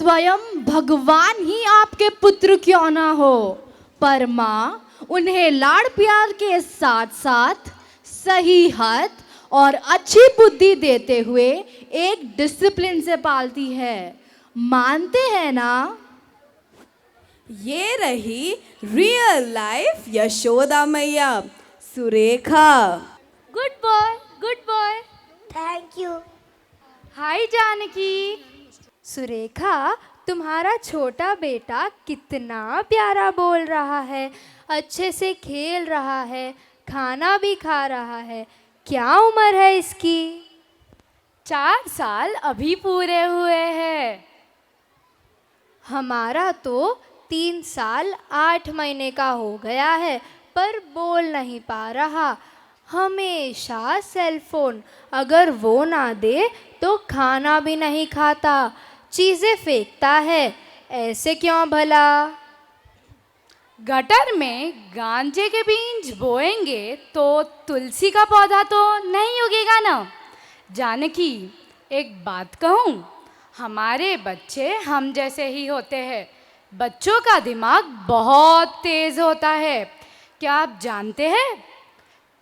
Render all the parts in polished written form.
स्वयं भगवान ही आपके पुत्र क्यों ना हो, पर माँ उन्हें लाड़ प्यार के साथ साथ सही हद और अच्छी बुद्धि देते हुए एक डिसिप्लिन से पालती है। मानते हैं ना? ये रही real life Yashoda Maiya, Surekha. Good boy, good boy. Thank you. Hi Janki. Surekha, तुम्हारा छोटा बेटा कितना प्यारा बोल रहा है, अच्छे से खेल रहा है, खाना भी खा रहा है। क्या उम्र है इसकी? 4 साल अभी पूरे हुए हैं। हमारा तो 3 साल 8 महीने का हो गया है, पर बोल नहीं पा रहा। हमेशा सेल फोन, अगर वो ना दे तो खाना भी नहीं खाता, चीज़ें फेंकता है। ऐसे क्यों भला? गटर में गांजे के बीज बोएंगे तो तुलसी का पौधा तो नहीं उगेगा ना। जानकी, एक बात कहूँ, हमारे बच्चे हम जैसे ही होते हैं। बच्चों का दिमाग बहुत तेज़ होता है। क्या आप जानते हैं,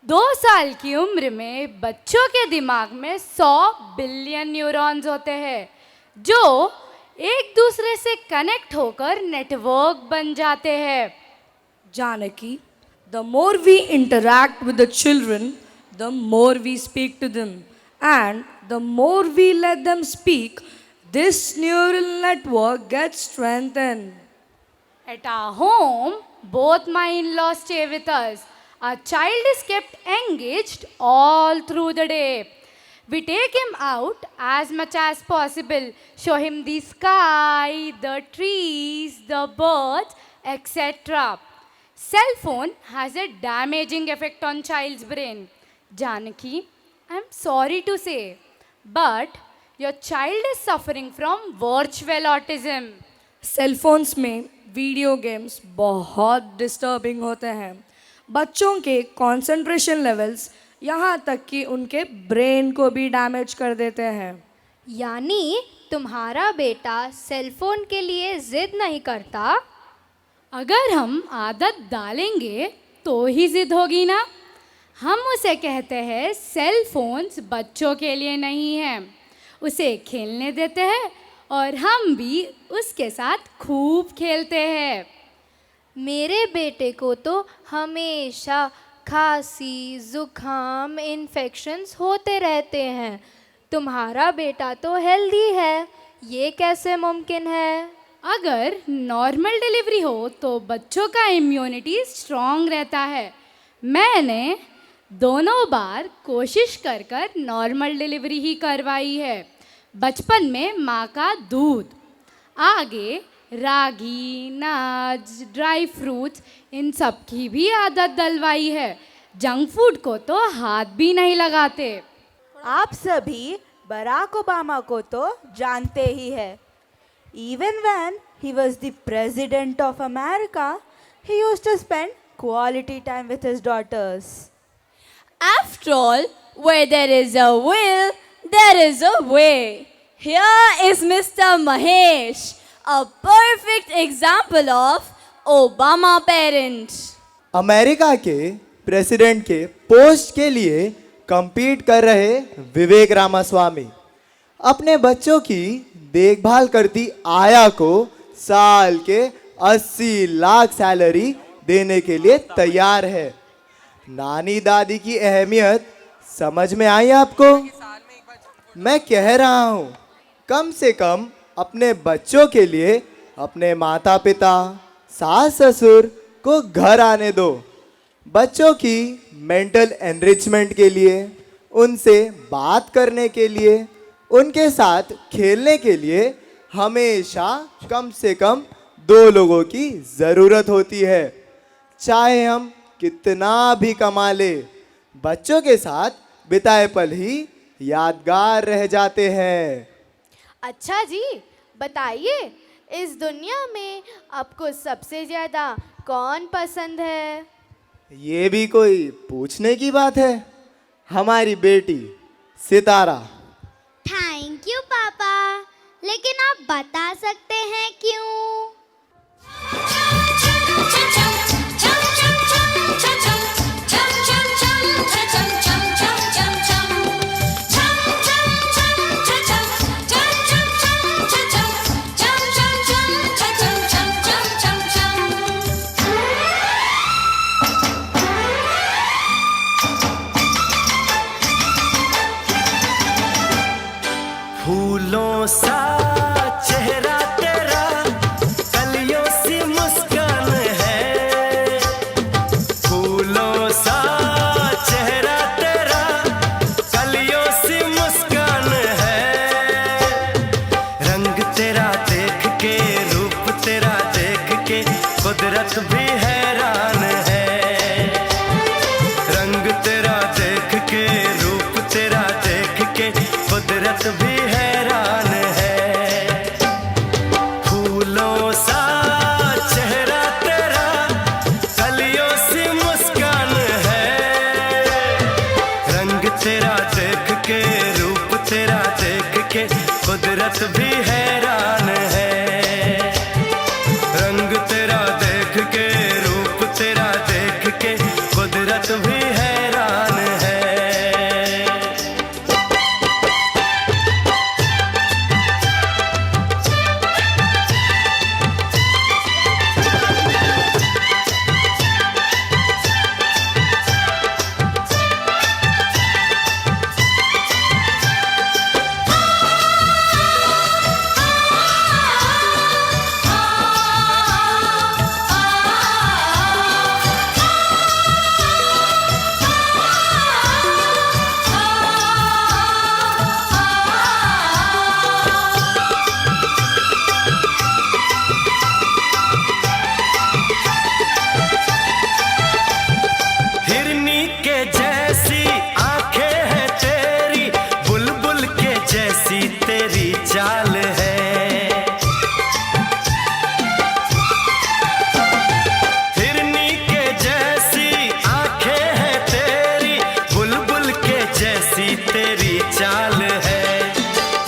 2 साल की उम्र में बच्चों के दिमाग में 100 बिलियन न्यूरॉन्स होते हैं, जो एक दूसरे से कनेक्ट होकर नेटवर्क बन जाते हैं। Janaki, the more we interact with the children, the more we speak to them. And the more we let them speak, this neural network gets strengthened. At our home, both my in-laws stay with us. Our child is kept engaged all through the day. We take him out as much as possible, show him the sky, the trees, the birds, etc. Cell phone has a damaging effect on child's brain. Janaki, I'm sorry to say, but your child is suffering from virtual autism. Cell phones में video games बहुत disturbing होते हैं। बच्चों के concentration levels, यहाँ तक कि उनके ब्रेन को भी डैमेज कर देते हैं। यानी तुम्हारा बेटा सेलफोन के लिए जिद नहीं करता? अगर हम आदत डालेंगे तो ही जिद होगी ना। हम उसे कहते हैं सेल फोन्स बच्चों के लिए नहीं हैं, उसे खेलने देते हैं और हम भी उसके साथ खूब खेलते हैं। मेरे बेटे को तो हमेशा खांसी, जुकाम, इन्फेक्शंस होते रहते हैं। तुम्हारा बेटा तो हेल्दी है, ये कैसे मुमकिन है? अगर नॉर्मल डिलीवरी हो तो बच्चों का इम्यूनिटी स्ट्रॉन्ग रहता है। मैंने दोनों बार कोशिश कर कर नॉर्मल डिलीवरी ही करवाई है। बचपन में माँ का दूध, आगे रागी, नाच, ड्राई फ्रूट्स, इन सब की भी आदत डलवाई है। जंक फूड को तो हाथ भी नहीं लगाते। आप सभी बराक ओबामा को तो जानते ही है। Even when he was the president of America, he used to spend quality time with his daughters. After all, where there is a will, there is a way. Here is Mr. Mahesh, a perfect example of Obama parent. America के president के post के लिए compete कर रहे विवेक रामास्वामी अपने बच्चों की देखभाल करती आया को साल के 80 लाख सैलरी देने के लिए तैयार है। नानी दादी की अहमियत समझ में आई आपको? मैं कह रहा हूँ, कम से कम अपने बच्चों के लिए अपने माता पिता, सास ससुर को घर आने दो। बच्चों की मेंटल एनरिचमेंट के लिए, उनसे बात करने के लिए, उनके साथ खेलने के लिए हमेशा कम से कम 2 लोगों की ज़रूरत होती है। चाहे हम कितना भी कमा ले, बच्चों के साथ बिताए पल ही यादगार रह जाते हैं। अच्छा जी, बताइए, इस दुनिया में आपको सबसे ज़्यादा कौन पसंद है? ये भी कोई पूछने की बात है? हमारी बेटी सितारा। थैंक यू पापा, लेकिन आप बता सकते कुदरत भी हैरान है। रंग तेरा देख के, रूप तेरा देख के, कुदरत भी हैरान है। फूलों सा चेहरा तेरा, कलियों सी मुस्कान है। रंग तेरा देख के, रूप तेरा देख के, कुदरत भी हैरान है। रंग तेरा देख के, रूप तेरा देख के, कुदरत भी हैरान है। हिरनी के जैसी आंखें हैं तेरी, बुलबुल के जैसी तेरी चाल है। हिरनी के जैसी आंखें हैं तेरी, बुलबुल के जैसी तेरी चाल है।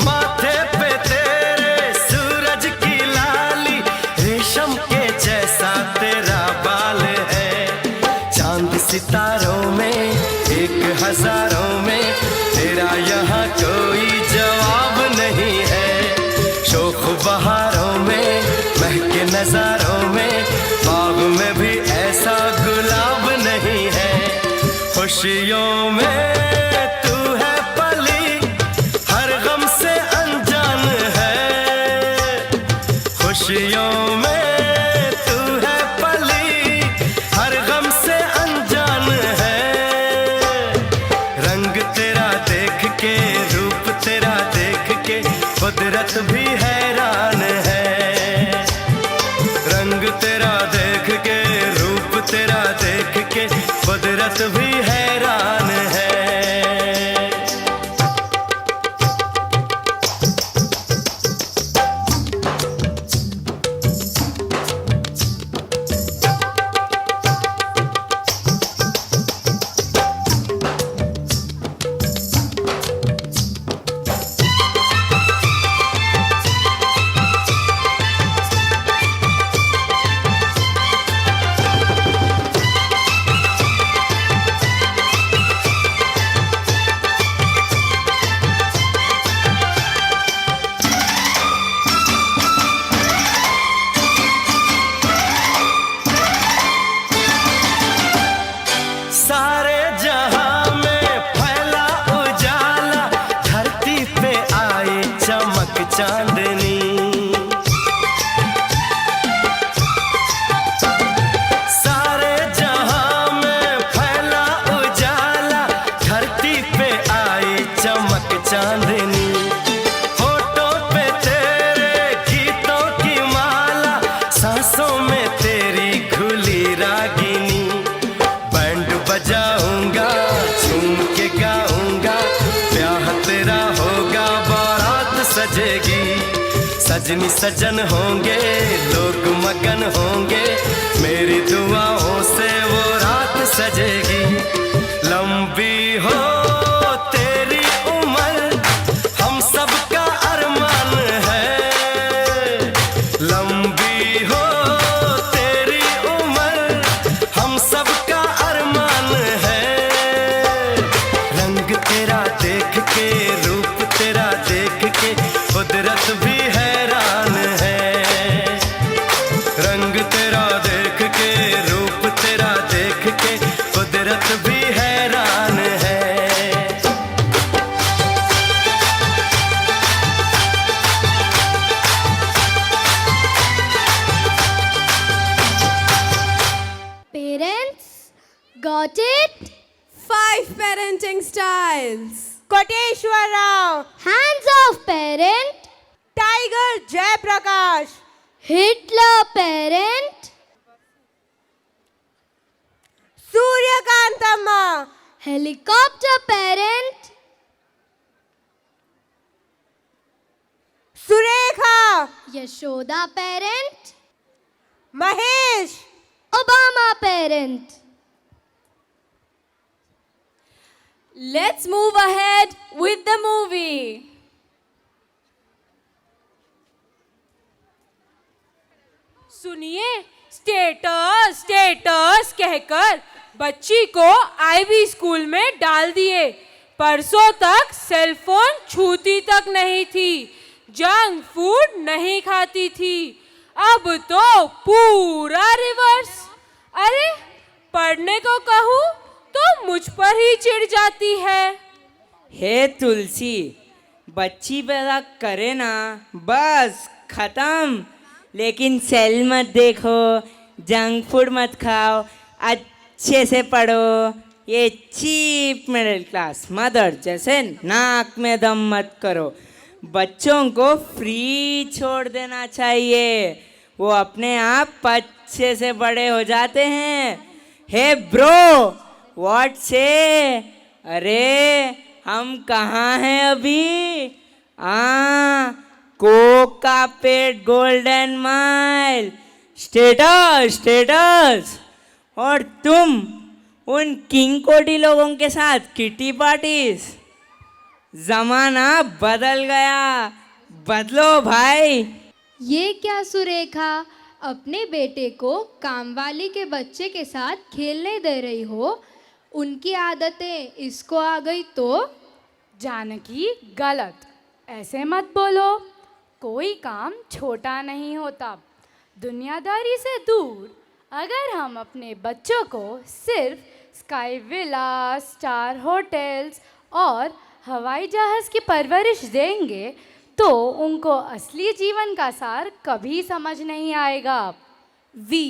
माथे पे तेरे सूरज की लाली, रेशम के जैसा तेरा बाल है। चांद सितारों में, एक हजारों में, तेरा यहाँ कोई जवाब नहीं है। शोख बहारों में, महके नजारों में, बाग में भी ऐसा गुलाब नहीं है। खुशियों में तू है पली, हर गम से अनजान है। खुशियों में तू है पली, हर गम से अनजान है। रंग तेरा देख के, रूप तेरा देख के, कुदरत भी हैरान है। रंग तेरा देख के, रूप तेरा देख के, कुदरत भी हैरान है। सारे जहां में फैला उजाला, धरती पे आई चमक चांदनी। सारे जहां में फैला उजाला, धरती पे आई चमक चांदनी। होठों पे तेरे गीतों की माला, सांसों में तेरी घुली रागिनी। बैंड बजाऊंगा, झूम के गाऊंगा, ब्याह तेरा होगा, बारात सजेगी। सजनी सजन होंगे, लोग मगन होंगे, मेरी दुआओं से वो रात सजेगी। लंबी हो तेरी उम्र, हम सबका अरमान है। लंबी हो तेरी उम्र, हम सबका अरमान है। रंग तेरा देख के, रूप तेरा देख के, कुदरत भी हैरान है। रंग तेरा देख के, रूप तेरा देख के, कुदरत भी हैरान है। Parents, got it? 5 parenting styles. Koteswara Rao, Hands off, parent. Tiger Jayaprakash, Hitler, parent. Suryakantamma. helicopter parent, Surekha. Yashoda parent, Mahesh. Obama parent. Let's move ahead with the movie. सुनिए, स्टेटस स्टेटस कहकर बच्ची को आईवी स्कूल में डाल दिए। परसों तक सेल फोन छूती तक नहीं थी, जंक फूड नहीं खाती थी, अब तो पूरा रिवर्स। अरे पढ़ने को कहूँ तो मुझ पर ही चिढ़ जाती है। हे तुलसी, बच्ची पैदा करे ना, बस खत्म। लेकिन सेल मत देखो, जंक फूड मत खाओ, अच्छे से पढ़ो। ये चीप मिडिल क्लास मदर जैसे नाक में दम मत करो। बच्चों को फ्री छोड़ देना चाहिए, वो अपने आप अच्छे से बड़े हो जाते हैं। हे ब्रो, व्हाट से? अरे हम कहाँ हैं अभी? कोक का पेट गोल्डन माइल, स्टेटस स्टेटस। और तुम उन किंग कोटी लोगों के साथ किटी पार्टीज। जमाना बदल गया, बदलो भाई। ये क्या सुरेखा, अपने बेटे को कामवाली के बच्चे के साथ खेलने दे रही हो? उनकी आदतें इसको आ गई तो? जानकी, गलत ऐसे मत बोलो। कोई काम छोटा नहीं होता। दुनियादारी से दूर अगर हम अपने बच्चों को सिर्फ स्काई विला, स्टार होटल्स और हवाई जहाज़ की परवरिश देंगे तो उनको असली जीवन का सार कभी समझ नहीं आएगा। We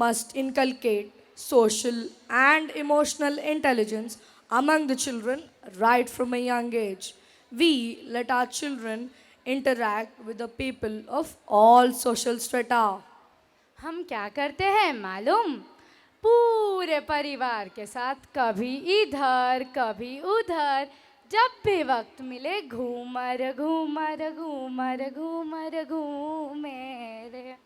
must inculcate social and emotional intelligence among the children right from a young age. We let our children interact with the people of all social strata. हम क्या करते हैं मालूम? पूरे परिवार के साथ कभी इधर कभी उधर, जब भी वक्त मिले घूमर घूमर घूमर घूमर घूमे रे।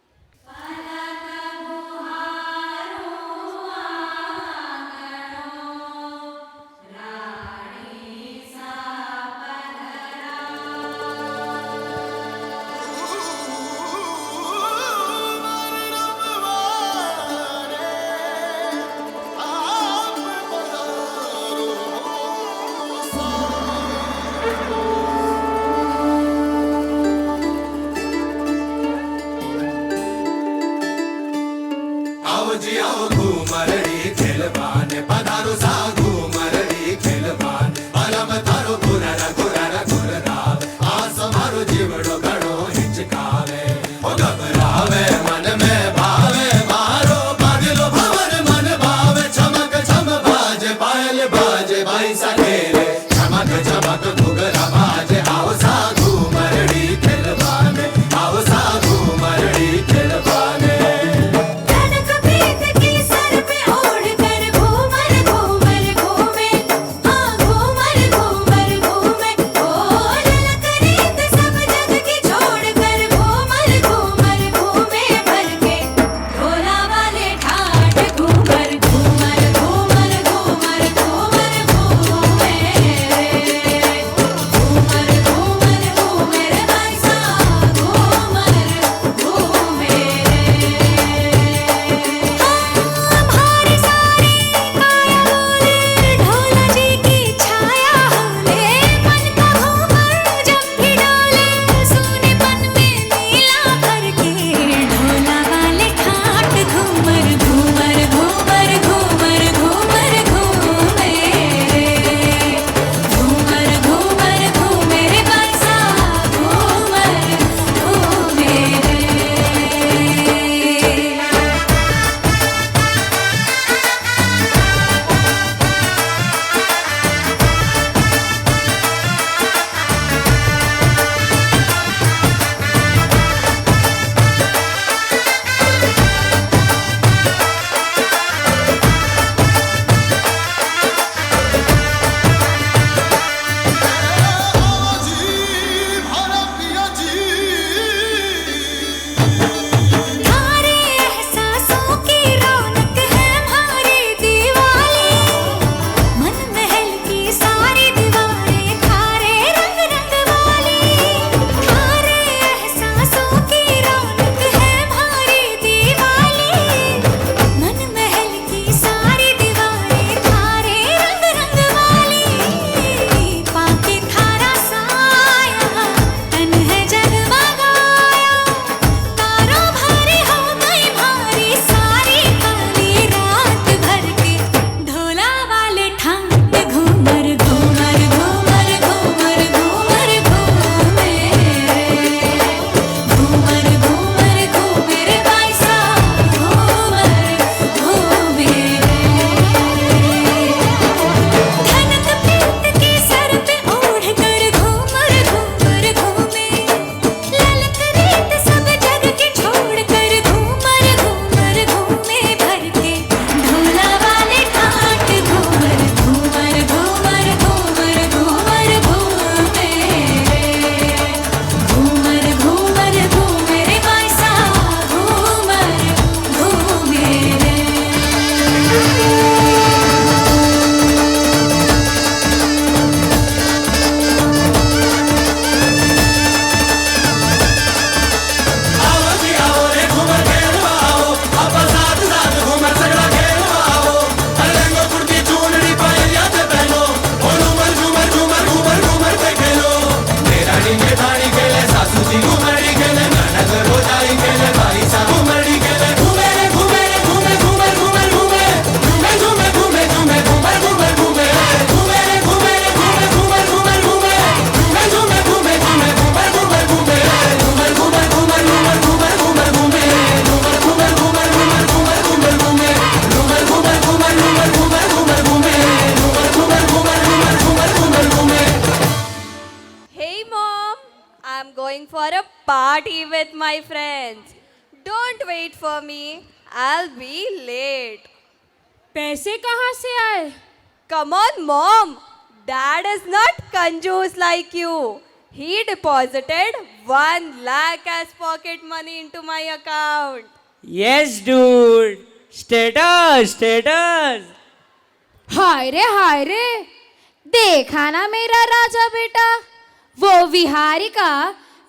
आओ जी आओ घूमरड़ी खेलबान, पधारो सा घूमरड़ी खेलबान। अलम थारो गुररा गुररा गुरराव, आस मारो जीवड़ो घड़ो हिचकावे। ओ घबरावे मन में भावे, मारो बादलो भवन मन भावे। चमक चम बाजे पायल बाजे, भाई सा खेले चमक चमक घुघरा बाजे। आओ सा घूमरड़ी खेलबान, आओ सा घूमरड़ी खेलबान। कनक पीत की सर पे ओढ़ कर Ghoomar Ghoomar party with my friends. Don't wait for me. I'll be late. पैसे कहाँ से आए? Come on, Mom. Dad is not conjuice like you. He deposited 1 lakh as pocket money into my account. Yes, dude. Status, status. हाय रे देखा ना मेरा राजा बेटा, वो विहारिका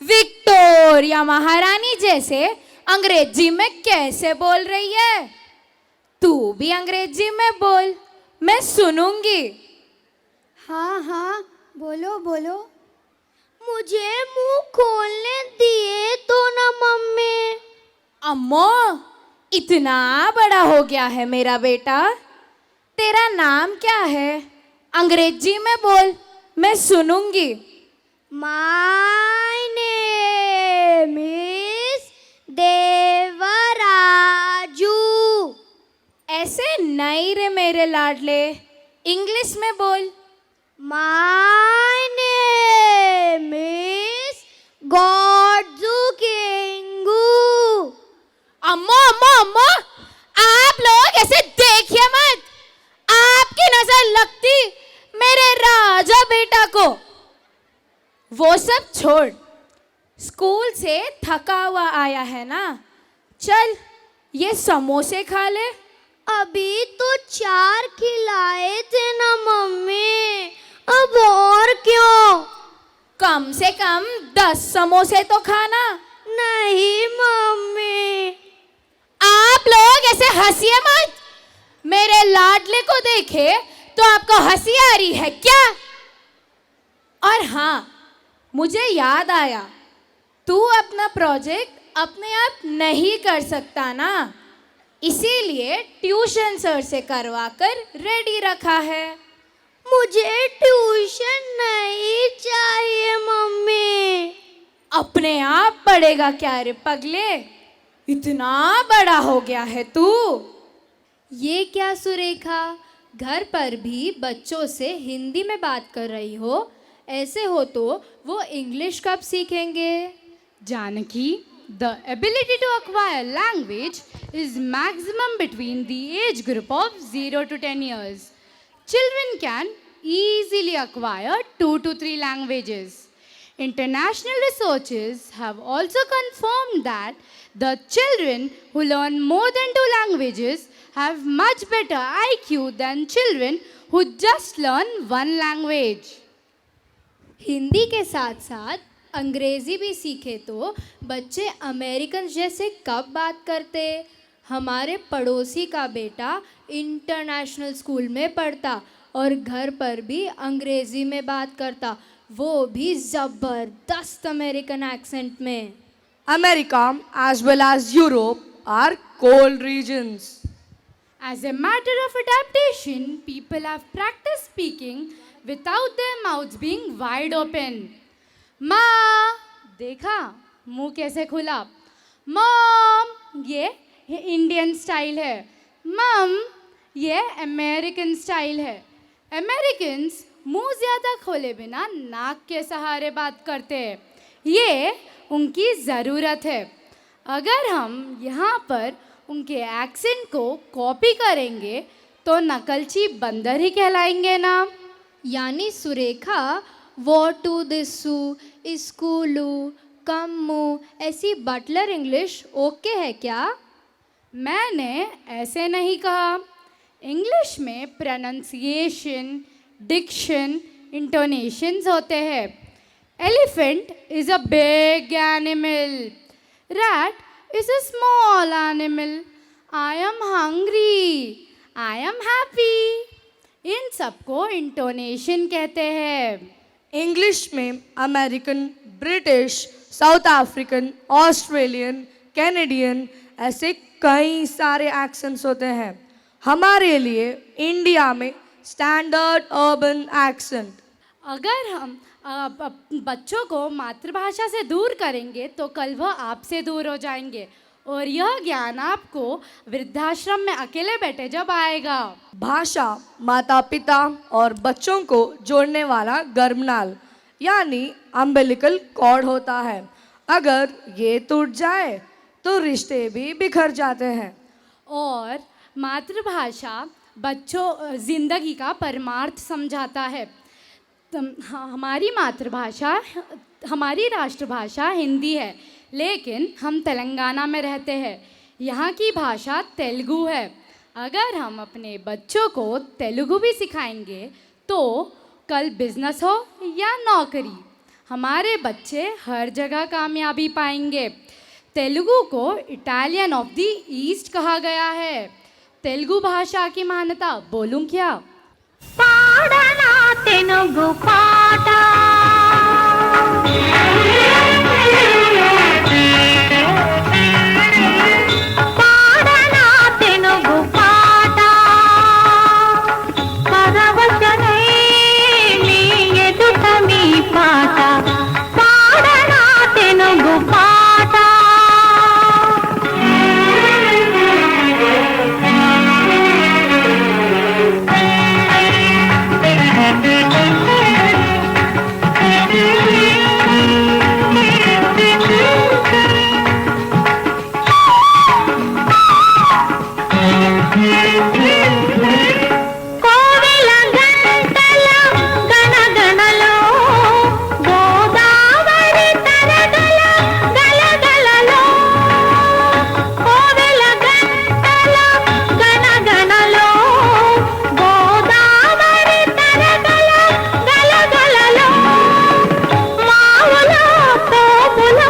विक्टोरिया महारानी जैसे अंग्रेजी में कैसे बोल रही है। तू भी अंग्रेजी में बोल, मैं सुनूंगी। हाँ हाँ बोलो बोलो। मुझे मुंह खोलने दिए तो ना मम्मी। अम्मो, इतना बड़ा हो गया है मेरा बेटा। तेरा नाम क्या है? अंग्रेजी में बोल, मैं सुनूंगी। My name is देवराजू। ऐसे नहीं रे मेरे लाडले, इंग्लिश में बोल। My name is गॉडजू किंगू। अम्मो अम्मो अम्मो, आप लोग ऐसे देखिए मत, आपकी नजर लगती मेरे राजा बेटा को। वो सब छोड़, स्कूल से थका हुआ आया है ना, चल ये समोसे खा ले। अभी तो 4 खिलाए थे ना मम्मी, अब और क्यों? कम से कम 10 समोसे तो खाना। नहीं मम्मी। आप लोग ऐसे हंसिए मत, मेरे लाडले को देखे तो आपको हंसी आ रही है क्या? और हाँ, मुझे याद आया, तू अपना प्रोजेक्ट अपने आप नहीं कर सकता ना, इसीलिए ट्यूशन सर से करवा कर रेडी रखा है। मुझे ट्यूशन नहीं चाहिए मम्मी। अपने आप पढ़ेगा क्या रे पगले, इतना बड़ा हो गया है तू। ये क्या सुरेखा, घर पर भी बच्चों से हिंदी में बात कर रही हो? ऐसे हो तो वो इंग्लिश कब सीखेंगे? Janaki, the ability to acquire language is maximum between the age group of 0 to 10 years. Children can easily acquire 2 to 3 languages. International researchers have also confirmed that the children who learn more than 2 languages have much better IQ than children who just learn 1 language. Hindi के साथ साथ अंग्रेज़ी भी सीखे तो बच्चे American जैसे कब बात करते? हमारे पड़ोसी का बेटा इंटरनेशनल स्कूल में पढ़ता और घर पर भी अंग्रेज़ी में बात करता, वो भी ज़बरदस्त अमेरिकन एक्सेंट में। America as well as Europe are cold regions. As a matter of adaptation, people have practiced speaking without their mouths being wide open. माँ, देखा मुंह कैसे खुला? मॉम, ये इंडियन स्टाइल है। मम, ये अमेरिकन स्टाइल है। अमेरिकन्स मुंह ज़्यादा खोले बिना नाक के सहारे बात करते हैं, ये उनकी ज़रूरत है। अगर हम यहाँ पर उनके एक्सेंट को कॉपी करेंगे तो नकलची बंदर ही कहलाएंगे ना। यानी सुरेखा, वॉटू दिसू, स्कूलू, कम्मू ऐसी बटलर इंग्लिश ओके है क्या? मैंने ऐसे नहीं कहा। इंग्लिश में प्रोनंसिएशन, डिक्शन, इंटोनेशंस होते हैं। Elephant is a big animal, rat is a small animal, I am hungry, I am happy, इन सबको इंटोनेशन कहते हैं। इंग्लिश में American, British, South African, Australian, Canadian ऐसे कई सारे एक्सेंट्स होते हैं। हमारे लिए इंडिया में स्टैंडर्ड अर्बन एक्सेंट। अगर हम बच्चों को मातृभाषा से दूर करेंगे तो कल वह आपसे दूर हो जाएंगे, और यह ज्ञान आपको वृद्धाश्रम में अकेले बैठे जब आएगा। भाषा माता पिता और बच्चों को जोड़ने वाला गर्भनाल यानी अम्बिलिकल कॉर्ड होता है। अगर ये टूट जाए तो रिश्ते भी बिखर जाते हैं। और मातृभाषा बच्चों जिंदगी का परमार्थ समझाता है। हमारी मातृभाषा, हमारी राष्ट्रभाषा हिंदी है, लेकिन हम तेलंगाना में रहते हैं। यहाँ की भाषा तेलुगु है। अगर हम अपने बच्चों को तेलुगु भी सिखाएंगे तो कल बिजनेस हो या नौकरी, हमारे बच्चे हर जगह कामयाबी पाएंगे। तेलुगु को इटालियन ऑफ द ईस्ट कहा गया है। तेलुगु भाषा की मान्यता बोलूं क्या? పాడనా తెనుగు పాట పాడనా తెనుగు పాట పరవశనై నీ ఎదుట మీ పాట పాడనా తెనుగు పాట కోవెల గంటల గణగణలో గోదావరి తరగల గలగలలో కోవెల గంటల గణగణలో గోదావరి తరగల గలగలలో మావుల తోపుల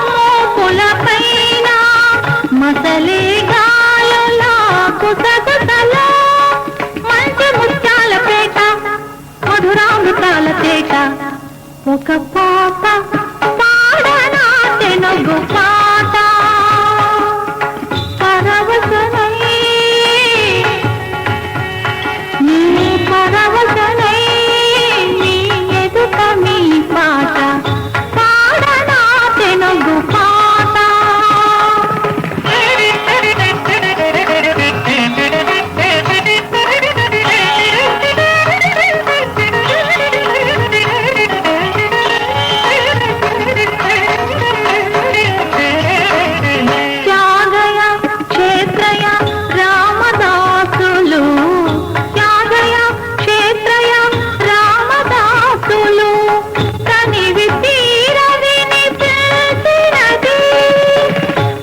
మోపులపైన మసలి గాలుల కుసగుసలో మంచి ముత్యాల పేట మధురామృతాల తేట ఒక పాట పాడనా తెనుగు పాట పరవశనై నీ పరవశనై నీ ఎదుట మీ పాట పాడనా తెనుగు పాట త్యాగయ క్షేత్రయ రామదాసులు త్యాగయ క్షేత్రయ రామదాసులు కనివి తీర విని పిలిచినది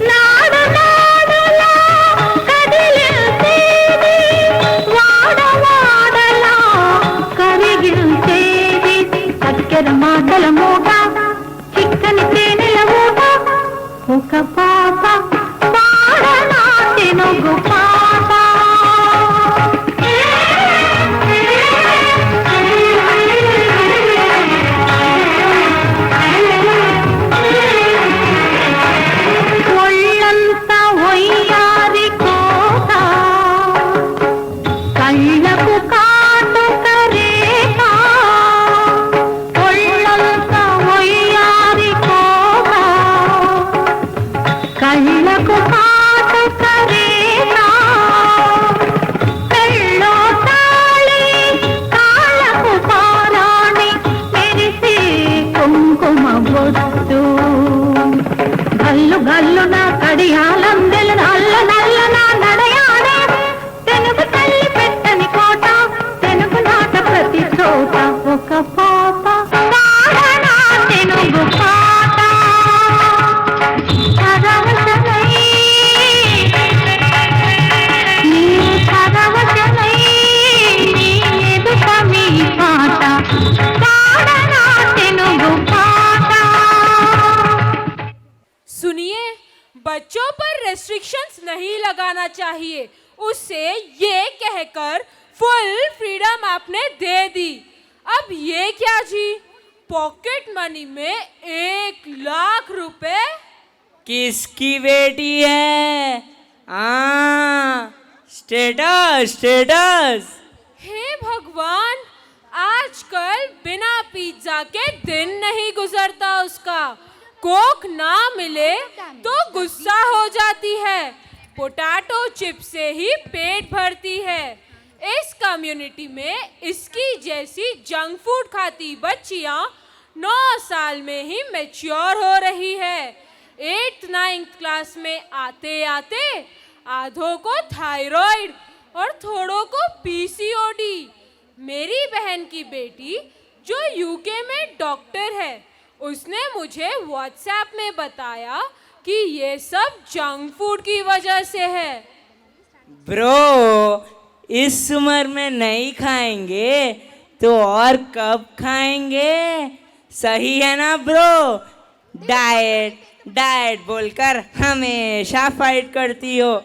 నాడు నాడులా కదిలించేది వాడవాడలా కరిగించేది చక్కెర మాటల మూట చిక్కని తేనెల ఊట ఒక పాట పాడనా తెనుగు పాట ఒళ్ళంత ఒయ్యారి కోట కళ్ళకు కాటుక రేఖ ఒళ్ళంత ఒయ్యారి కోట కళ్ళకు కాటుక రేఖ కళ్ళో తాళి కాళ్ళకు పారాణి మెరిసే కుంకుమ బొట్టు గల్లు గల్లు నా కడియాలం నల్ల నల్ల నా నడయాడే తెనుగు తల్లి పెట్టని కోట తెనుగు నాట ప్రతి చోట ఒక పాట పాడనా తెనుగు పాట పరవశనై నీ పరవశనై నీ ఎదుట మీ పాట పాడనా తెనుగు పాట सुनिए, बच्चों पर रेस्ट्रिक्शंस नहीं लगाना चाहिए, उससे ये कहकर फुल फ्रीडम आपने दे दी। अब ये क्या जी, पॉकेट मनी में 1,00,000 रुपए? किसकी बेटी है? Status status. हे भगवान, आजकल बिना पिज्जा के दिन नहीं गुजरता उसका। कोक ना मिले तो गुस्सा हो जाती है, पोटैटो चिप से ही पेट भरती है। इस कम्युनिटी में इसकी जैसी जंक फूड खाती बच्चियां 9 साल में ही मैच्योर हो रही है। 8th 9th क्लास में आते आते आधों को थायराइड और थोड़ों को पीसीओडी। मेरी बहन की बेटी जो यूके में डॉक्टर है, उसने मुझे व्हाट्सएप में बताया कि ये सब जंक फूड की वजह से है। ब्रो, इस उम्र में नहीं खाएंगे तो और कब खाएंगे? सही है ना ब्रो? डाइट डाइट बोलकर हमेशा फाइट करती हो।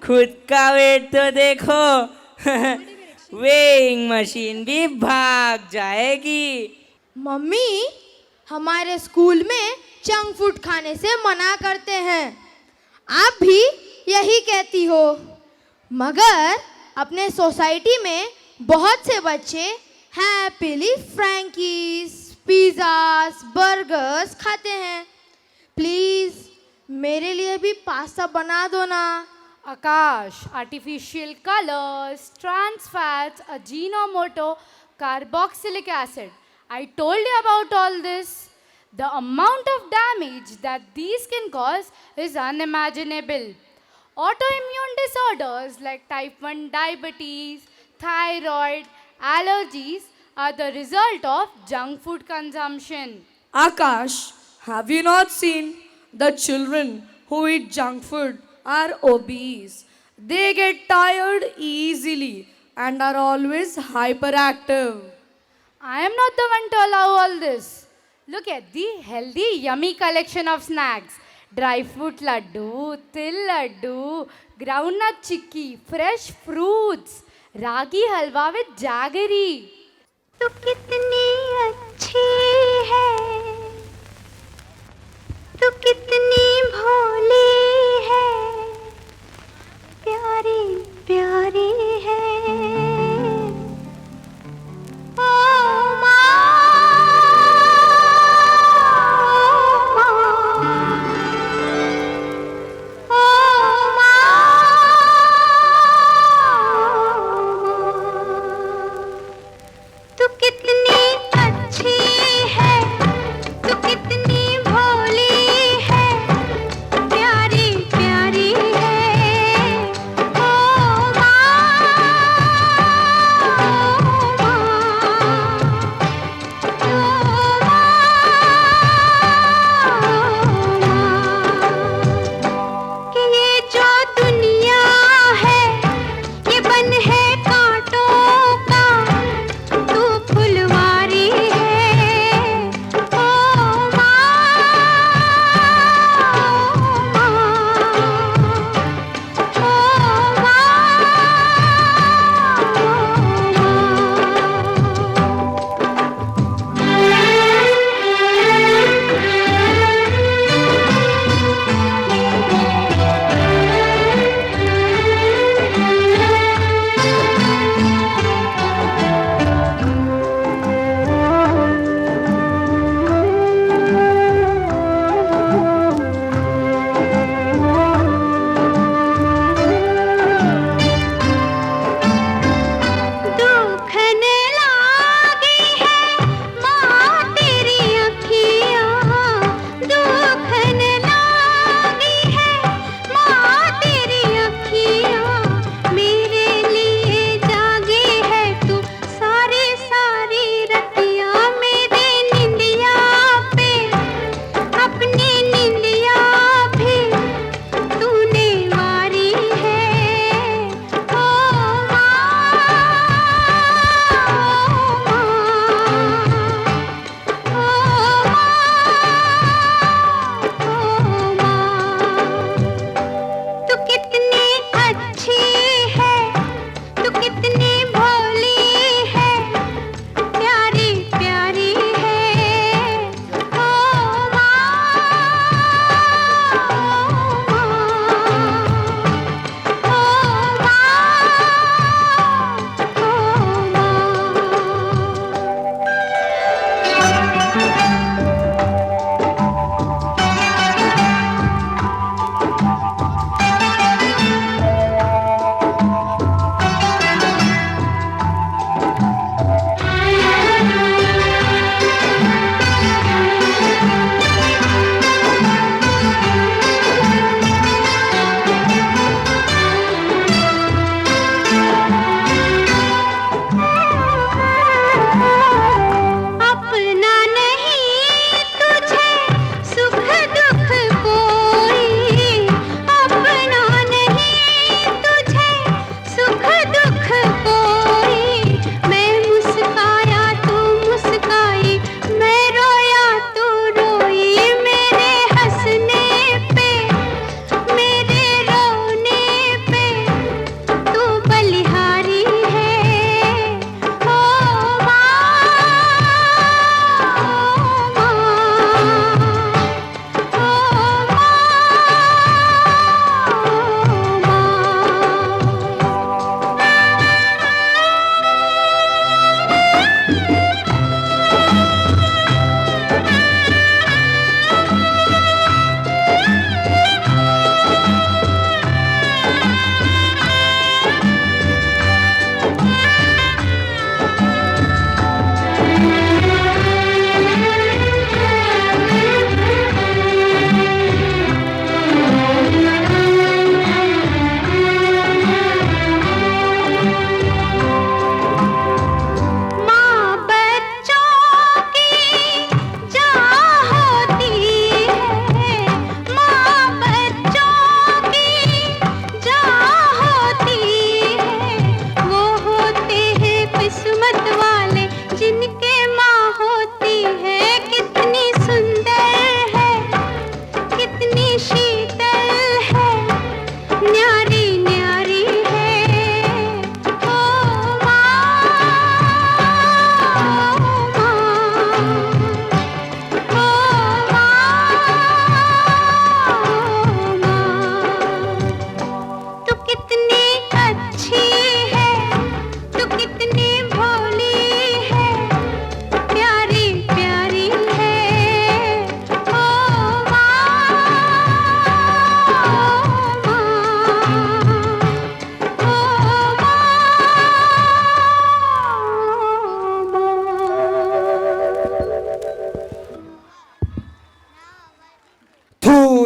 खुद का वेट तो देखो। वेइंग मशीन भी भाग जाएगी। मम्मी, हमारे स्कूल में जंक फूड खाने से मना करते हैं। आप भी यही कहती हो, मगर अपने सोसाइटी में बहुत से बच्चे हैप्पीली फ्रैंकीज, पिज़्ज़ास, बर्गर्स खाते हैं। प्लीज़ मेरे लिए भी पास्ता बना दो ना। Akash, artificial colors, trans fats, Ajinomoto, carboxylic acid. I told you about all this. The amount of damage that these can cause is unimaginable. Autoimmune disorders like type 1 diabetes, thyroid, allergies are the result of junk food consumption. Akash, have you not seen the children who eat junk food are obese? They get tired easily and are always hyperactive. I am not the one to allow all this. Look at the healthy, yummy collection of snacks. Dry fruit laddu, til laddu, groundnut chikki, fresh fruits, ragi halwa with jaggery. तू कितनी अच्छी है, तू कितनी भोली है, प्यारी प्यारी है। ओ माँ, ओ माँ, तू कितनी अच्छी है, तू कितनी भोली है,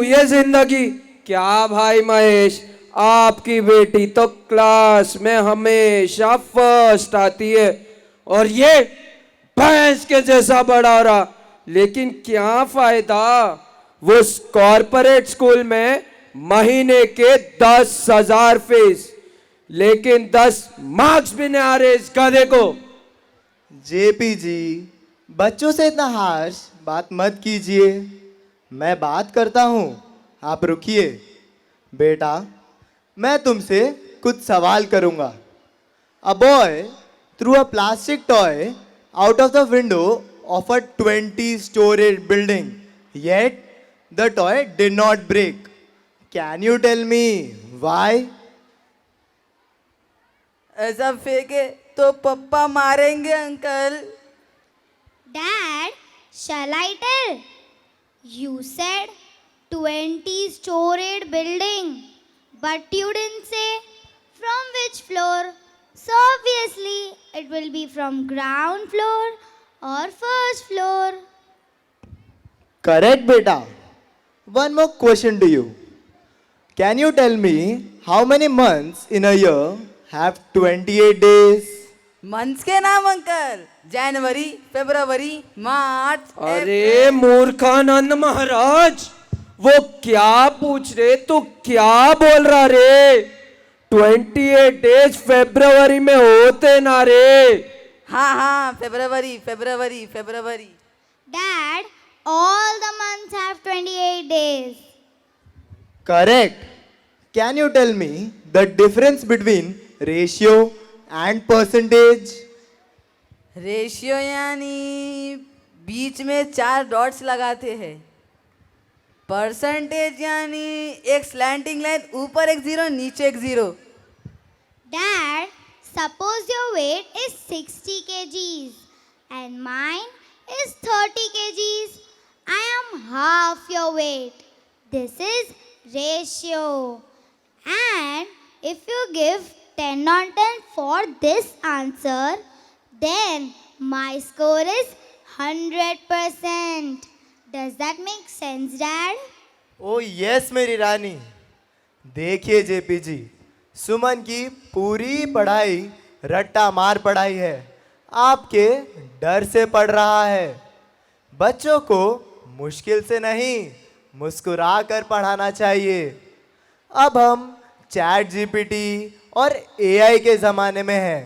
ये जिंदगी। क्या भाई महेश, आपकी बेटी तो क्लास में हमेशा फर्स्ट आती है और ये भैंस के जैसा बड़ा रहा, लेकिन क्या फायदा, वो कॉर्पोरेट स्कूल में महीने के 10,000 फीस, लेकिन 10 मार्क्स भी नहीं आ रहे इस गधे को। जेपी जी, बच्चों से इतना हार्श बात मत कीजिए, मैं बात करता हूँ, आप रुकिए। बेटा, मैं तुमसे कुछ सवाल करूँगा। A boy through a plastic toy out of the window of a 20-story building, yet the toy did not break. Can you tell me why? ऐसा फेंके तो पप्पा मारेंगे uncle. Dad, shall I tell? You said 20-storied building, but you didn't say from which floor. So obviously it will be from ground floor or first floor. Correct, beta. One more question to you. Can you tell me how many months in a year have 28 days? Months के नाम uncle, जनवरी, फरवरी, मार्च। अरे मूर्खानंद महाराज, वो क्या पूछ रहे तो क्या बोल रहा रे? 28 डेज फरवरी में होते ना रे। हाँ, फरवरी। Dad, all the months have 28 days. Correct. Can you tell me the difference between ratio and percentage? Ratio यानी बीच में 4 डॉट्स लगाते हैं। परसेंटेज यानी एक स्लैंटिंग लाइन, ऊपर एक जीरो नीचे एक zero. Dad, suppose your weight is 60 kgs and mine is 30 kgs. I am half your weight. This is ratio. And if you give 10 on 10 for this answer, then my score is 100%. Does that make sense, Dad? O yes मेरी रानी। देखिए JP जी, सुमन की पूरी पढ़ाई रट्टा मार पढ़ाई है, आपके डर से पढ़ रहा है। बच्चों को मुश्किल से नहीं, मुस्कुरा कर पढ़ाना चाहिए। अब हम चैट जीपीटी और एआई के ज़माने में हैं।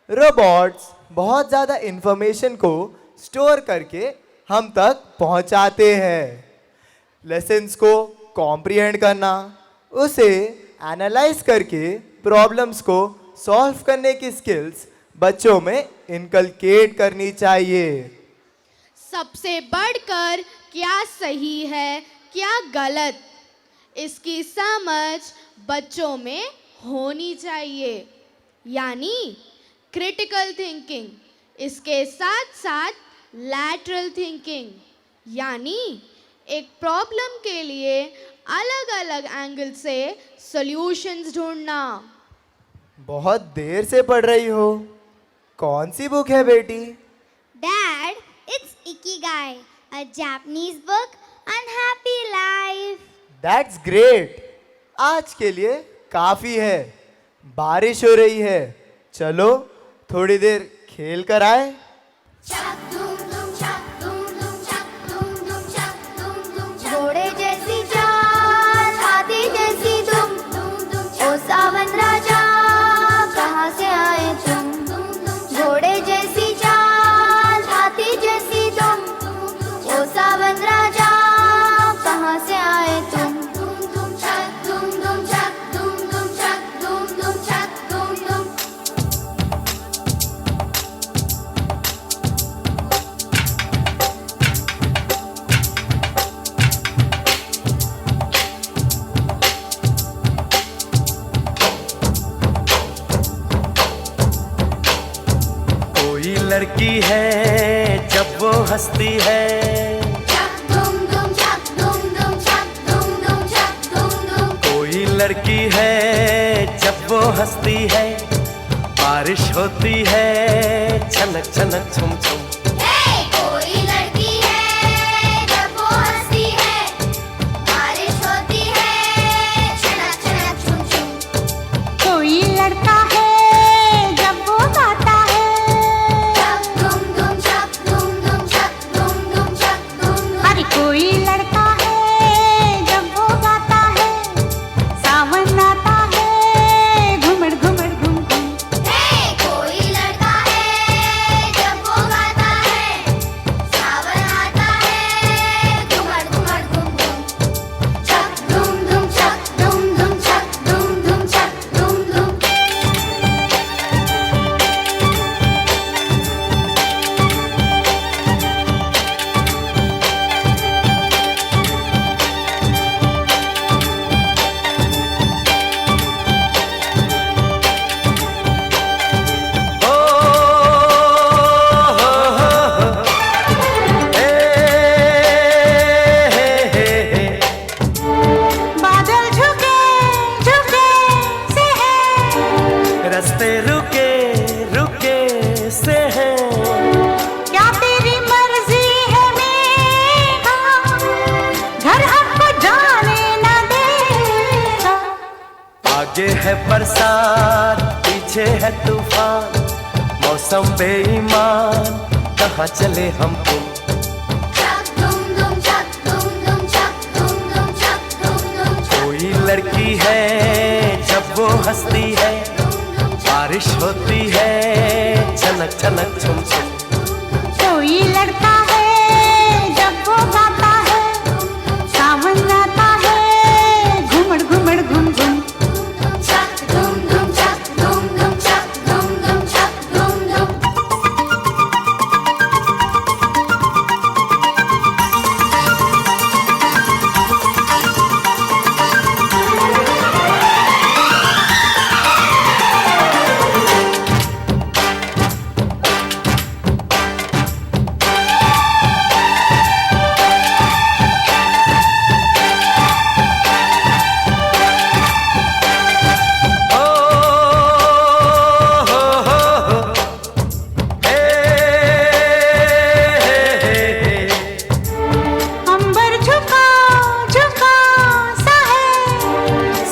रोबोट्स बहुत ज़्यादा इंफॉर्मेशन को स्टोर करके हम तक पहुंचाते हैं। लेसन्स को कॉम्प्रिहेंड करना, उसे एनालाइज करके प्रॉब्लम्स को सॉल्व करने की स्किल्स बच्चों में इनकलकेट करनी चाहिए। सबसे बढ़कर क्या सही है क्या गलत, इसकी समझ बच्चों में होनी चाहिए, यानी क्रिटिकल थिंकिंग। इसके साथ साथ लैटरल थिंकिंग, यानी एक प्रॉब्लम के लिए अलग अलग एंगल से सॉल्यूशंस ढूंढना। बहुत देर से पढ़ रही हो, कौन सी बुक है बेटी? Dad, it's Ikigai, a Japanese book on happy life. That's great. आज के लिए काफ़ी है, बारिश हो रही है, चलो थोड़ी देर खेल कर आए। घोड़े जैसी चाल, हाथी जैसी दुम, ओ सावन राजा कहाँ से आए तुम? घोड़े जैसी चाल, हाथी जैसी दुम, ओ सावन राजा कहाँ से आए तुम? कोई लड़की है जब वो हंसती है, कोई लड़की है जब वो हंसती है, बारिश होती है छनक छनक छुम छुम। कोई लड़की है जब वो हंसती है, बारिश आगे है बरसात, पीछे है तूफान, मौसम बेईमान, कहाँ चले हम तुम। कोई लड़की है जब वो हंसती है, बारिश होती है छनक छनक छुम छुम। कोई लड़का है जब वो गाता है, सावन आता है घुमड़ घुमड़ घुम घुम।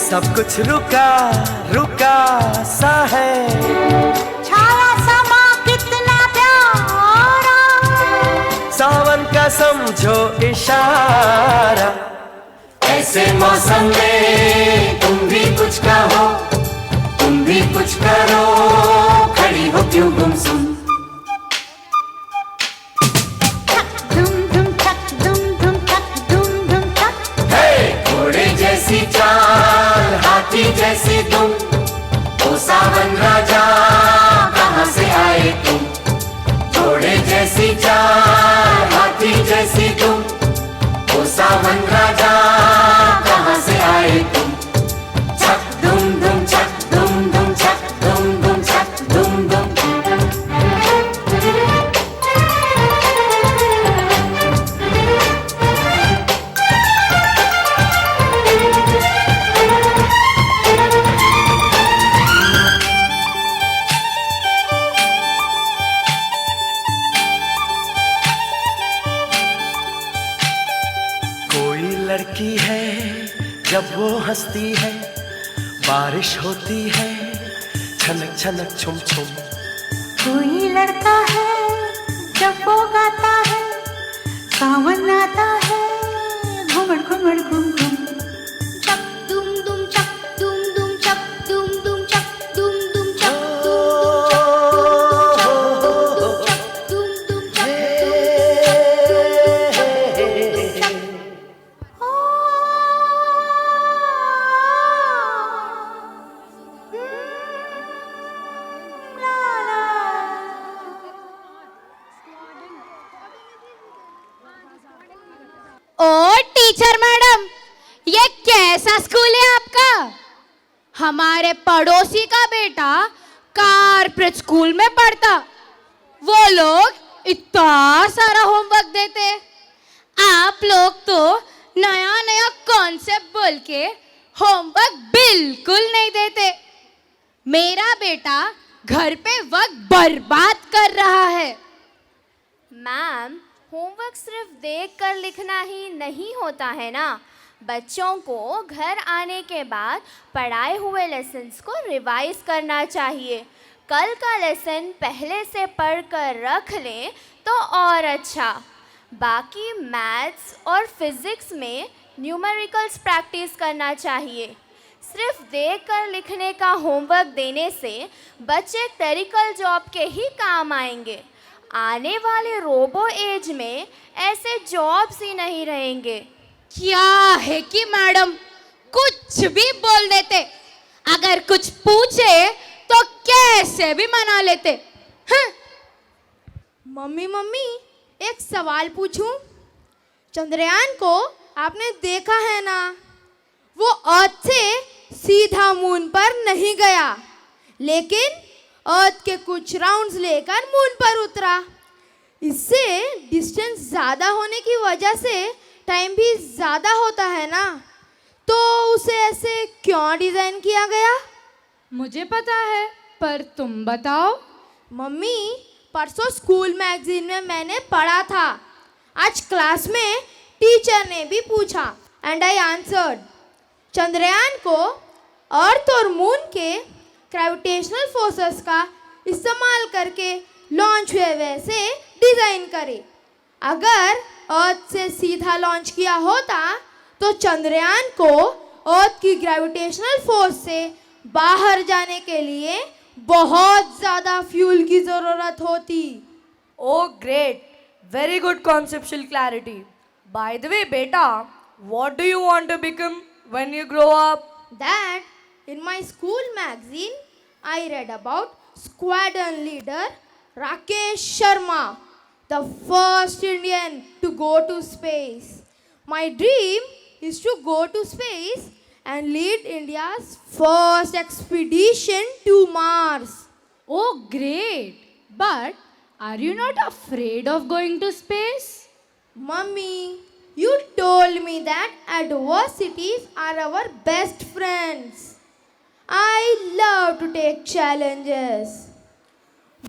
सब कुछ रुका रुका सा है, छाया समा कितना प्यारा, सावन का समझो इशारा। ऐसे मौसम में तुम भी कुछ कहो, तुम भी कुछ करो, खड़ी हो क्यों गुमसुम। घोड़े जैसी चाल, हाथी जैसी दुम, ओ सावन राजा कहाँ से आए तुम। घोड़े जैसी चाल, हाथी जैसी दुम, ओ सावन राजा कहाँ से आए तुम। छक दुम दुम छक दुम दुम छक दुम दुम छक दुम दुम। लड़की है जब वो हंसती है, बारिश होती है छनक छनक छुम छुम। कोई लड़का है जब वो गाता है, सावन आता है घुमड़ घुमड़ घुम घुम। चक दुम दुम चक दुम दुम चक दुम दुम चक दुम दुम चक दुम दुम चक दुम दुम चक ओ टीचर मैडम, ये कैसा स्कूल है आपका? हमारे पड़ोसी का बेटा कारपोरेट स्कूल में पढ़ता, वो लोग इतना सारा होमवर्क देते, आप लोग तो नया नया कॉन्सेप्ट बोल के होमवर्क बिल्कुल नहीं देते। मेरा बेटा घर पे वक्त बर्बाद कर रहा है। मैम, होमवर्क सिर्फ देख कर लिखना ही नहीं होता है ना, बच्चों को घर आने के बाद पढ़ाए हुए लेसन्स को रिवाइज करना चाहिए। कल का लेसन पहले से पढ़ कर रख लें तो और अच्छा। बाकी मैथ्स और फिज़िक्स में न्यूमेरिकल्स प्रैक्टिस करना चाहिए। सिर्फ देख कर लिखने का होमवर्क देने से बच्चे क्लरिकल जॉब के ही काम आएंगे। आने वाले रोबो एज में ऐसे जॉब्स ही नहीं रहेंगे। क्या है कि मैडम कुछ भी बोल देते, अगर कुछ पूछे तो कैसे भी मना लेते हैं। मम्मी मम्मी, एक सवाल पूछूं? चंद्रयान को आपने देखा है ना, वो अर्थ से सीधा मून पर नहीं गया, लेकिन अर्थ के कुछ राउंड्स लेकर मून पर उतरा। इससे डिस्टेंस ज़्यादा होने की वजह से टाइम भी ज़्यादा होता है ना, तो उसे ऐसे क्यों डिज़ाइन किया गया? मुझे पता है, पर तुम बताओ। मम्मी, परसों स्कूल मैगजीन में मैंने पढ़ा था। आज क्लास में टीचर ने भी पूछा एंड आई आंसर्ड। चंद्रयान को अर्थ और मून के ग्रेविटेशनल फोर्सेस का इस्तेमाल करके लॉन्च हुए वैसे डिज़ाइन करे। अगर अर्थ से सीधा लॉन्च किया होता तो चंद्रयान को अर्थ की ग्रेविटेशनल फोर्स से बाहर जाने के लिए बहुत ज़्यादा फ्यूल की ज़रूरत होती। Oh, great. Very good conceptual clarity. By the way, beta, what do you want to become when you grow up? That in my school magazine, I read about squadron leader Rakesh Sharma, the first Indian to go to space. My dream is to go to space and lead India's first expedition to Mars. Oh, great. But are you not afraid of going to space? Mummy, you told me that adversities are our best friends. I love to take challenges.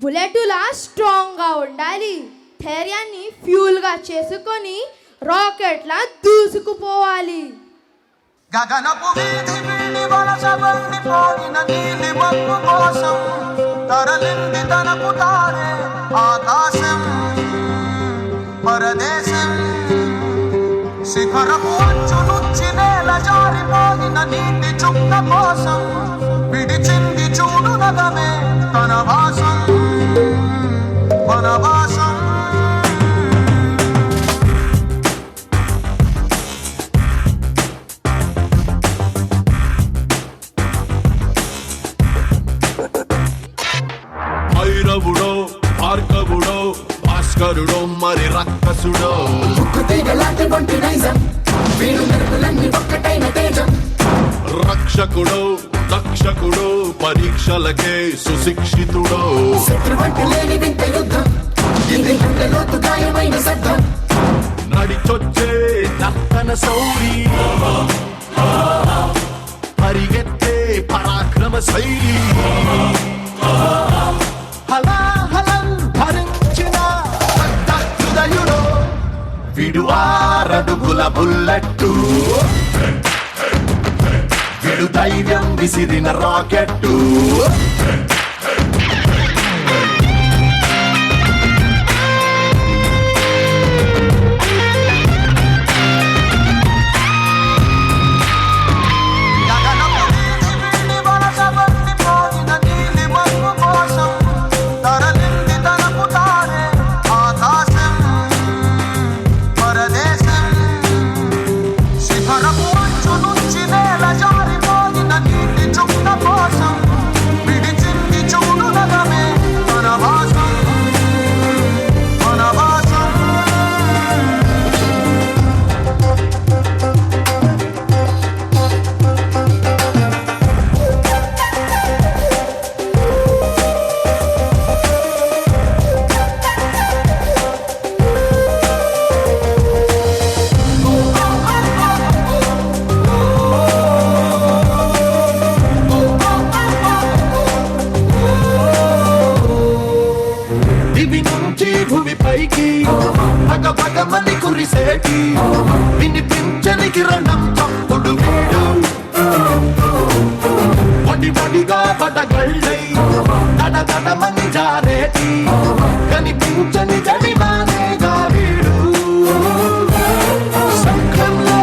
బుల్లెటులా స్ట్రాంగ్గా ఉండాలి, ధైర్యాన్ని ఫ్యూల్గా చేసుకొని రాకెట్లా దూసుకుపోవాలి. గగనపు వీధి వీడి వలస బండిపోయిన నీలి మబ్బు కోసం తరలింది తనకు తానే ఆకాశం పరదేశం. శిఖరపు అంచు నుంచి నేల జారిపోయిన నీటి చుక్క కోసం విడిచింది చూడు నగమే తన వాసం వనవాసం. భైరవుడో భార్గవుడో భాస్కరుడో మరి రక్కసుడో రక్షకుడో దక్షకుడో పరీక్షలకే సుశిక్షితుడో నడిచొచ్చే నర్తన సౌరి పరిగెత్తే పరాక్రమ శైలి హలాహలం భరించిన హృదయుడో విడు 6 అడుగుల బుల్లెట్టు విడు ధైర్యం విసిరిన రాకెట్టు. పగపగమని కురిసేటి వినిపించని కిరణం చప్పుడు వీడు వడి వడిగా పడగళ్ళై తడతడమని జారేటి కనిపించని జడిమానేగా వీడు. శంఖంలో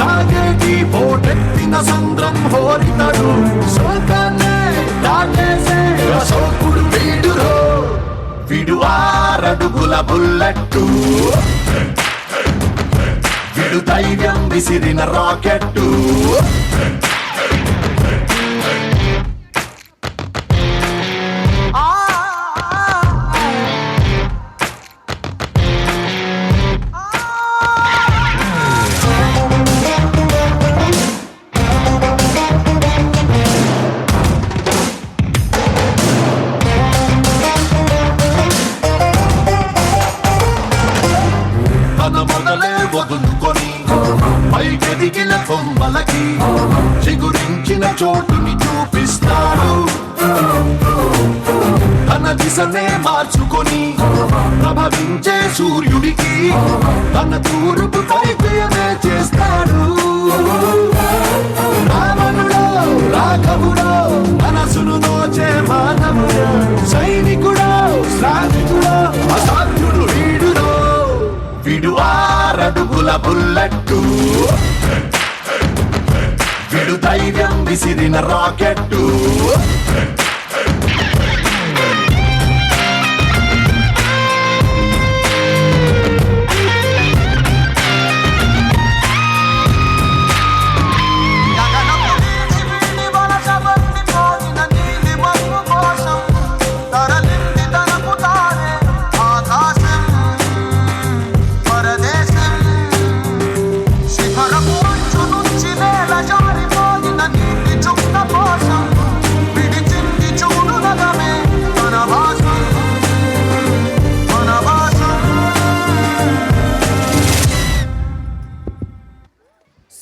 తాగేటి పోటెత్తిన సంద్రం హోరితడు శోకాన్నే దాటేసే అశోకుడు వీడురో విడు 6 అడుగుల బుల్లెట్టు విడు ధైర్యం విసిరిన రాకెట్టు. వదులుకొని పైకెదిగిన కొమ్మలకి చిగురించిన చోటుని చూపిస్తాడు. తన దిశనే మార్చుకొని ప్రభవించే సూర్యుడికి తన తూర్పు పరిచయమే చేస్తాడు. రావణుడో రాఘవుడో మనసును దోచే మాధవుడో సైనికుడో శ్రామికుడో అసాధ్యుడు వీడుడో విడు 6 అడుగుల బుల్లెట్టు విడు ధైర్యం విసిరిన రాకెట్టు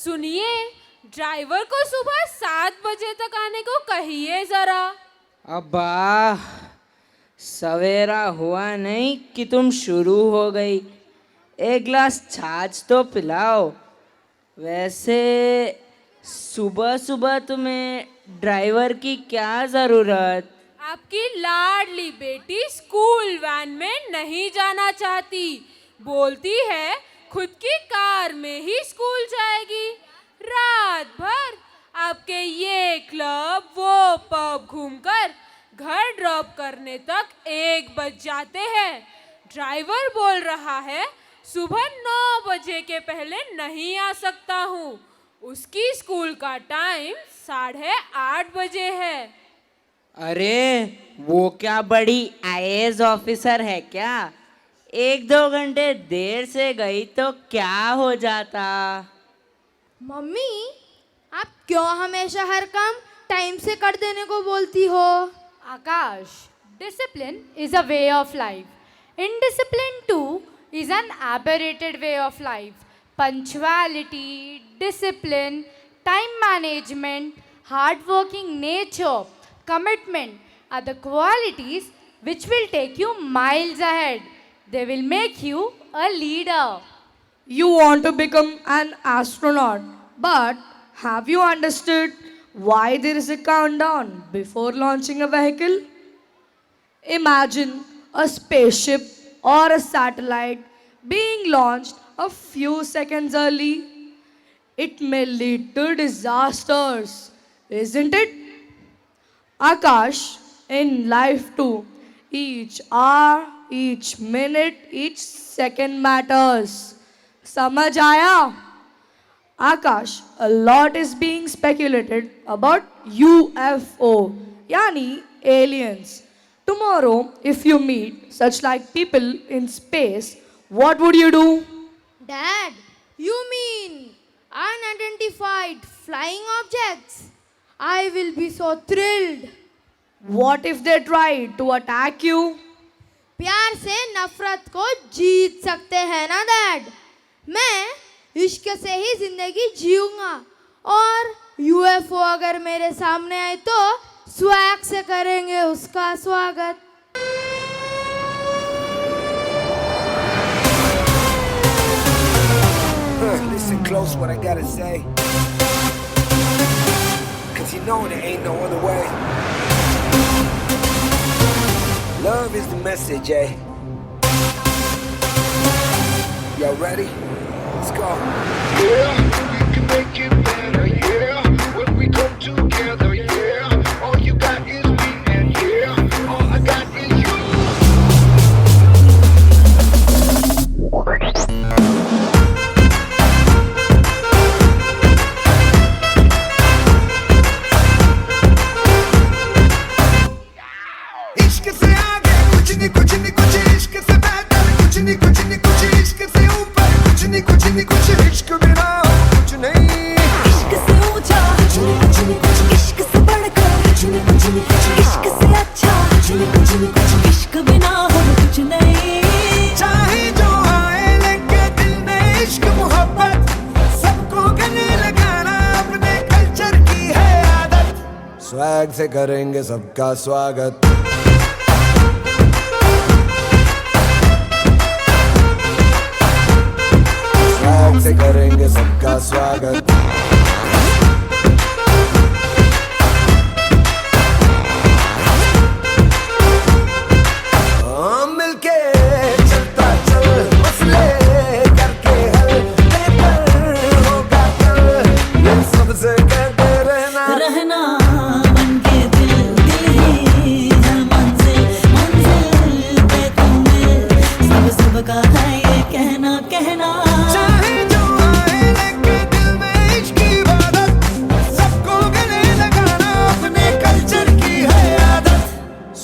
सुनिए, ड्राइवर को सुबह 7 बजे तक आने को कहिए जरा। अब्बा सवेरा हुआ नहीं कि तुम शुरू हो गई। एक गिलास छाछ तो पिलाओ। वैसे सुबह सुबह तुम्हें ड्राइवर की क्या ज़रूरत? आपकी लाडली बेटी स्कूल वैन में नहीं जाना चाहती, बोलती है खुद की कार में ही स्कूल जाएगी। रात भर आपके ये क्लब वो पब घूमकर घर ड्रॉप करने तक 1 बज जाते हैं। ड्राइवर बोल रहा है सुबह 9 बजे के पहले नहीं आ सकता हूँ। उसकी स्कूल का टाइम 8:30 बजे है। अरे वो क्या बड़ी आईएएस ऑफिसर है क्या? 1-2 घंटे देर से गई तो क्या हो जाता? मम्मी, आप क्यों हमेशा हर काम टाइम से कर देने को बोलती हो? Akash, discipline is a way of life. Indiscipline too is an aberrated way of life. Punctuality, discipline, time management, hardworking nature, commitment are the qualities which will take you miles ahead. They will make you a leader. You want to become an astronaut, but have you understood why there is a countdown before launching a vehicle? Imagine a spaceship or a satellite being launched a few seconds early. It may lead to disasters, isn't it? Akash, in life too, each hour, each minute, each second matters. समझ आया? Akash, a lot is being speculated about UFO, yani aliens. Tomorrow, if you meet such like people in space, what would you do? Dad, you mean unidentified flying objects? I will be so thrilled. What if they try to attack you? प्यार से नफरत को जीत सकते हैं ना dad? मैं इश्क से ही जिंदगी जीऊंगा, और यूएफओ अगर मेरे सामने आए तो स्वैग से करेंगे उसका स्वागत। Listen close what I gotta say, cause you know there ain't no other way. Love is the message, eh? Y'all ready? Let's go. Yeah, we can make it better, yeah. When we come together, yeah. All you got is me, and yeah, all I got is you. इश्क से आगे कुछ नहीं कुछ नहीं कुछ, इश्क से बेहतर कुछ नहीं कुछ नहीं कुछ, इश्क से ऊपर कुछ नहीं कुछ नहीं कुछ, इश्क बिना कुछ नहीं। इश्क से ऊंचा कुछ नहीं कुछ नहीं कुछ, इश्क से बढ़कर कुछ नहीं कुछ नहीं कुछ, इश्क से अच्छा कुछ नहीं कुछ नहीं कुछ, इश्क बिना कुछ नहीं। चाहे जो आए लेके दिल में इश्क मोहब्बत, सबको गले लगाना अपने कल्चर की है आदत। स्वैग से करेंगे सबका स्वागत। स्वैग से करेंगे सबका स्वागत।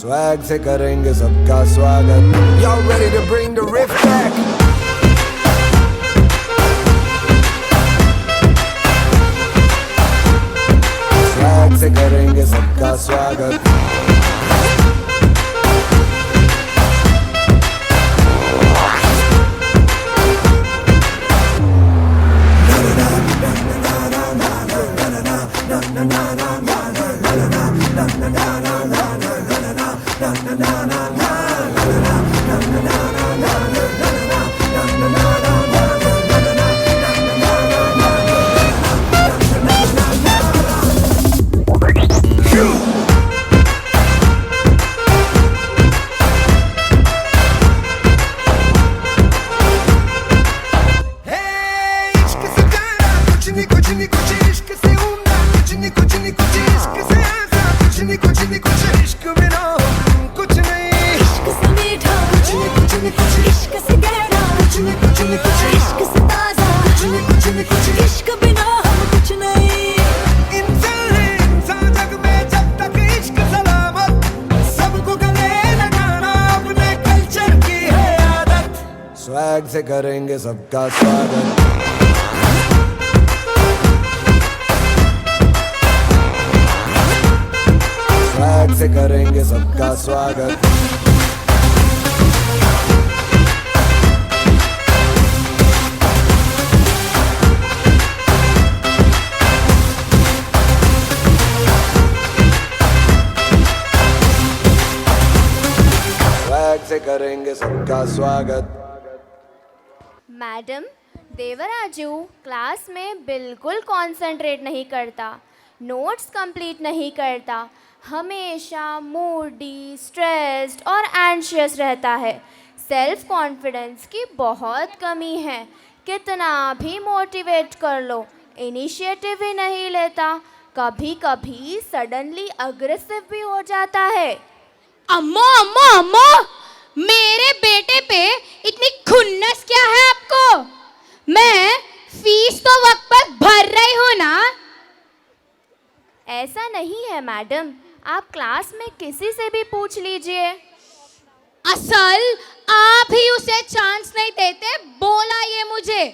स्वैग से करेंगे सबका स्वागत. Y'all ready to bring the riff back? Swag से करेंगे सबका स्वागत. स्वैग से करेंगे सबका स्वागत. स्वैग से करेंगे सबका स्वागत. स्वैग से करेंगे सबका स्वागत. मैडम, देवराजू क्लास में बिल्कुल कंसंट्रेट नहीं करता, नोट्स कंप्लीट नहीं करता, हमेशा मूडी, स्ट्रेस्ड और एंशियस रहता है. सेल्फ कॉन्फिडेंस की बहुत कमी है. कितना भी मोटिवेट कर लो, इनिशिएटिव ही नहीं लेता. कभी कभी सडनली अग्रेसिव भी हो जाता है. अम्मो अम्मो अम्मो, मेरे बेटे पे इतनी खुन्नस क्या है आपको? मैं फीस तो वक्त पर भर रही हूँ ना. ऐसा नहीं है मैडम, आप क्लास में किसी से भी पूछ लीजिए. असल आप ही उसे चांस नहीं देते, बोला ये मुझे.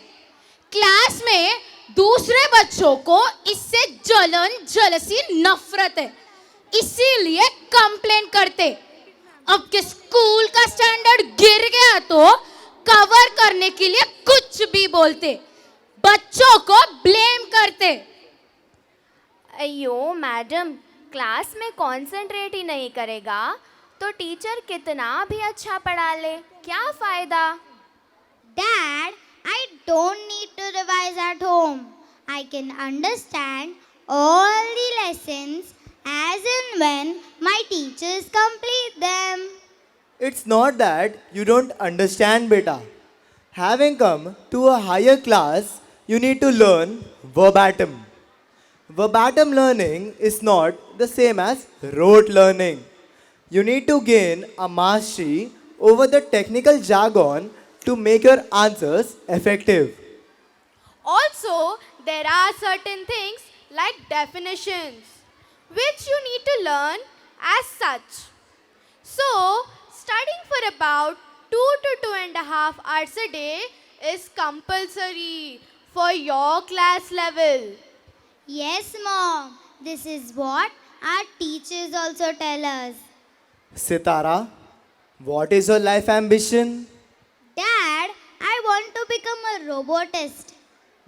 क्लास में दूसरे बच्चों को इससे जलन, जलसी, नफरत है, इसीलिए कंप्लेंट करते. अब के स्कूल का स्टैंडर्ड गिर गया तो कवर करने के लिए कुछ भी बोलते, बच्चों को ब्लेम करते. अयो मैडम, क्लास में कंसंट्रेट ही नहीं करेगा तो टीचर कितना भी अच्छा पढ़ा ले, क्या फायदा? Dad, I don't need to revise at home. I can understand all the lessons as and when my teachers complete them. It's not that you don't understand, beta. Having come to a higher class, you need to learn verbatim. Verbatim learning is not the same as rote learning. You need to gain a mastery over the technical jargon to make your answers effective. Also, there are certain things like definitions which you need to learn as such. So, studying for about 2 to 2.5 hours a day is compulsory for your class level. Yes, Mom. This is what our teachers also tell us. Sitara, what is your life ambition? Dad, I want to become a robotist.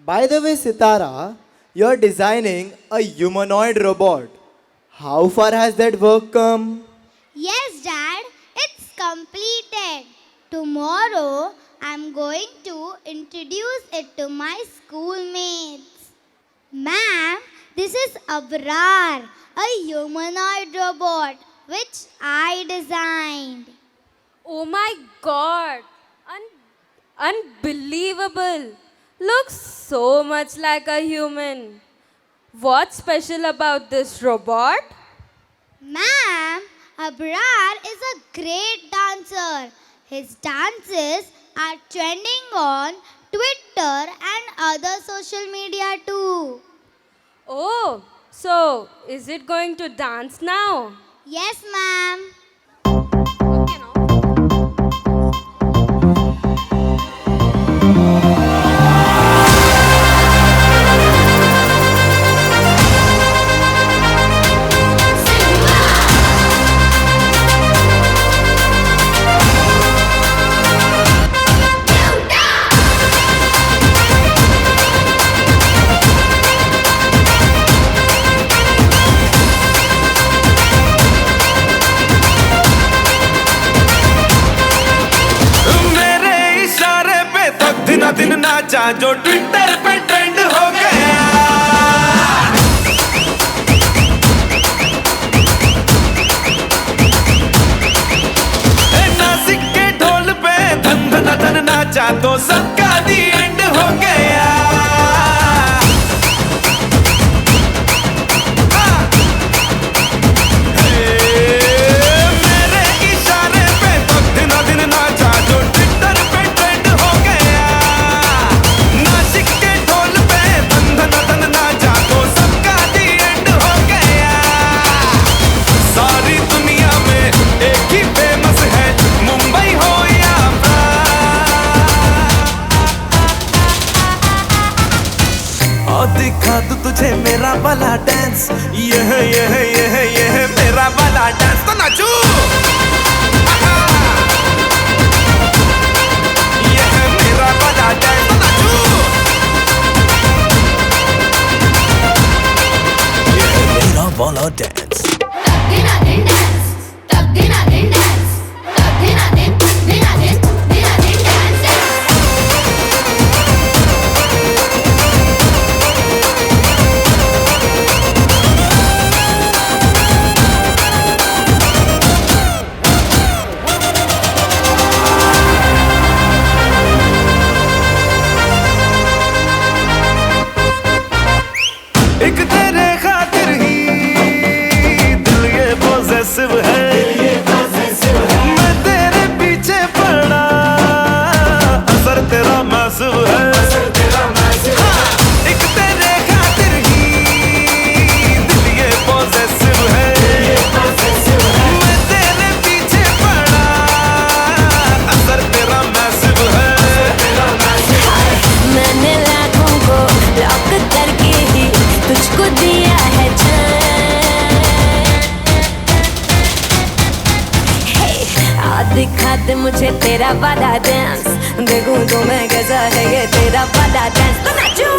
By the way, Sitara, you're designing a humanoid robot. How far has that work come? Yes, Dad, it's completed. Tomorrow, I'm going to introduce it to my schoolmates. Ma'am, this is Abrar, a humanoid robot which I designed. Oh my god! Unbelievable! Looks so much like a human. What's special about this robot? Ma'am, Abrar is a great dancer. His dances are trending on Twitter and other social media too. Oh, so is it going to dance now? Yes, ma'am. नाचा जो Twitter पे trend हो गया। नासिक के ढोल पे धन धन धन नाचा तो सबका दी एंड हो गया। मेरे इशारे पे तो दिन दिन नाचा जो ट्विटर पे ट्रेंड हो गया। नासिक के ढोल पे धन धन धन नाचा तो सबका दी एंड हो गया। सारी दुनिया में एक ही फेमस है, मुंबई हो या और दिखा दूं तुझे मेरा वाला डांस, ये मेरा वाला डांस तो नाचू। ये है मेरा वाला डांस तो नाचू। ये है मेरा वाला डांस। एक तेरे खातिर ही दिल ये पॉसेसिव है, मैं तेरे पीछे पड़ा असर तेरा मैसिव है। हाँ, एक तेरे खातिर ही दिल ये पॉसेसिव है, मैं तेरे पीछे पड़ा असर तेरा मैसिव है। मैंने लाखों को लॉक करके ही तुझको दिया है जान। आ दिखा दे मुझे तेरा वाला डांस, देखूं तो मैं कैसा है ये तेरा वाला डांस तो नाचूं।